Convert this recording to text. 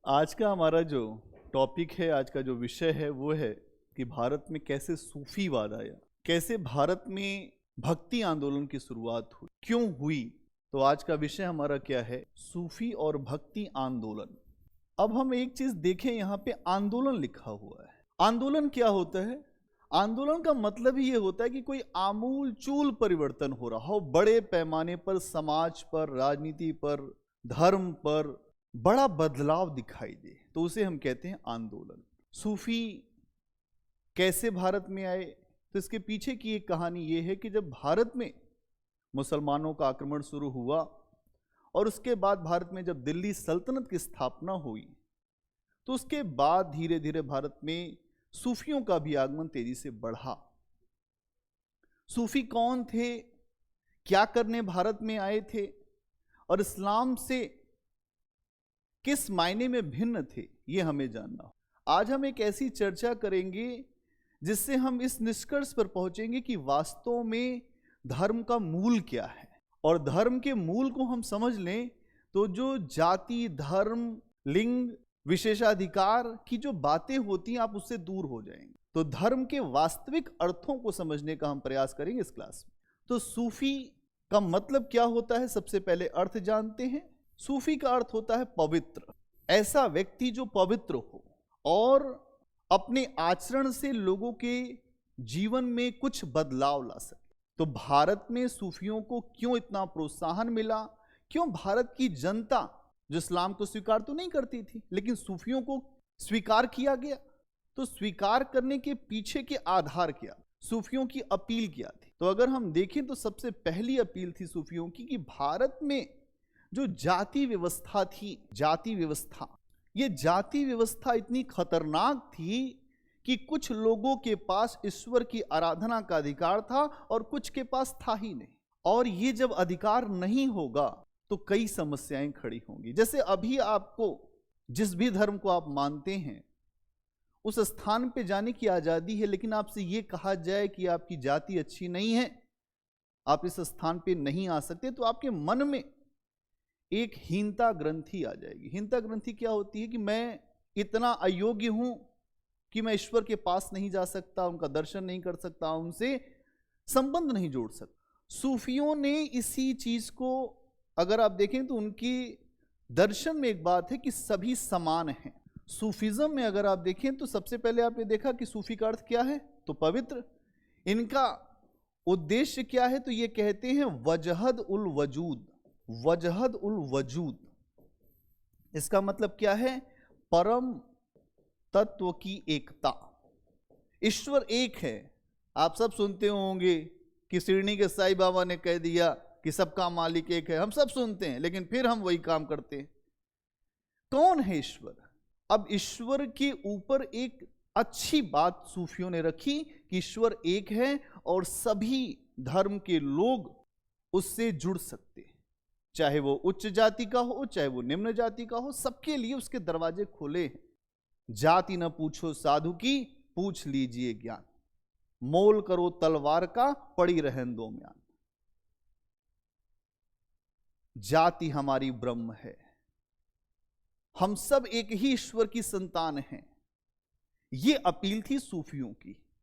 आज का हमारा जो टॉपिक है, आज का जो विषय है वो है कि भारत में कैसे सूफीवाद आया, कैसे भारत में भक्ति आंदोलन की शुरुआत हुई, क्यों हुई। तो आज का विषय हमारा क्या है? सूफी और भक्ति आंदोलन। अब हम एक चीज देखें, यहाँ पे आंदोलन लिखा हुआ है। आंदोलन क्या होता है? आंदोलन का मतलब ही ये होता है कि कोई आमूल चूल परिवर्तन हो रहा हो, बड़े पैमाने पर समाज पर, राजनीति पर, धर्म पर बड़ा बदलाव दिखाई दे, तो उसे हम कहते हैं आंदोलन। सूफी कैसे भारत में आए? तो इसके पीछे की एक कहानी ये है कि जब भारत में मुसलमानों का आक्रमण शुरू हुआ और उसके बाद भारत में जब दिल्ली सल्तनत की स्थापना हुई, तो उसके बाद धीरे धीरे भारत में सूफियों का भी आगमन तेजी से बढ़ा। सूफी कौन थे, क्या करने भारत में आए थे और इस्लाम से किस मायने में भिन्न थे, ये हमें जानना हो। आज हम एक ऐसी चर्चा करेंगे जिससे हम इस निष्कर्ष पर पहुंचेंगे कि वास्तव में धर्म का मूल क्या है, और धर्म के मूल को हम समझ लें तो जो जाति, धर्म, लिंग, विशेषाधिकार की जो बातें होती हैं, आप उससे दूर हो जाएंगे। तो धर्म के वास्तविक अर्थों को समझने का हम प्रयास करेंगे इस क्लास में। तो सूफी का मतलब क्या होता है, सबसे पहले अर्थ जानते हैं। सूफी का अर्थ होता है पवित्र, ऐसा व्यक्ति जो पवित्र हो और अपने आचरण से लोगों के जीवन में कुछ बदलाव ला सके। तो भारत में सूफियों को क्यों इतना प्रोत्साहन मिला? क्यों भारत की जनता जो इस्लाम को स्वीकार तो नहीं करती थी, लेकिन सूफियों को स्वीकार किया गया? तो स्वीकार करने के पीछे के आधार क्या, सूफियों की अपील क्या थी? तो अगर हम देखें तो सबसे पहली अपील थी सूफियों की कि भारत में जो जाति व्यवस्था थी, ये जाति व्यवस्था इतनी खतरनाक थी कि कुछ लोगों के पास ईश्वर की आराधना का अधिकार था और कुछ के पास था ही नहीं। और ये जब अधिकार नहीं होगा तो कई समस्याएं खड़ी होंगी। जैसे अभी आपको जिस भी धर्म को आप मानते हैं उस स्थान पे जाने की आजादी है, लेकिन आपसे ये कहा जाए कि आपकी जाति अच्छी नहीं है, आप इस स्थान पे नहीं आ सकते, तो आपके मन में एक हीनता ग्रंथि आ जाएगी। हीनता ग्रंथि क्या होती है कि मैं इतना अयोग्य हूं कि मैं ईश्वर के पास नहीं जा सकता, उनका दर्शन नहीं कर सकता, उनसे संबंध नहीं जोड़ सकता। सूफियों ने इसी चीज को अगर आप देखें तो उनकी दर्शन में एक बात है कि सभी समान हैं। सूफिज्म में अगर आप देखें तो सबसे पहले आपने देखा कि सूफी का अर्थ क्या है, तो पवित्र। इनका उद्देश्य क्या है, तो ये कहते हैं वजहद उल वजूद, वजहद उल वजूद। इसका मतलब क्या है? परम तत्व की एकता। ईश्वर एक है। आप सब सुनते होंगे कि शिरडी के साईं बाबा ने कह दिया कि सबका मालिक एक है। हम सब सुनते हैं, लेकिन फिर हम वही काम करते हैं। कौन है ईश्वर? अब ईश्वर के ऊपर एक अच्छी बात सूफियों ने रखी कि ईश्वर एक है और सभी धर्म के लोग उससे जुड़ सकते हैं, चाहे वो उच्च जाति का हो, चाहे वो निम्न जाति का हो, सबके लिए उसके दरवाजे खुले हैं। जाति न पूछो साधु की, पूछ लीजिए ज्ञान। मोल करो तलवार का, पड़ी रहन दो म्यान। जाति हमारी ब्रह्म है, हम सब एक ही ईश्वर की संतान हैं। ये अपील थी सूफियों की।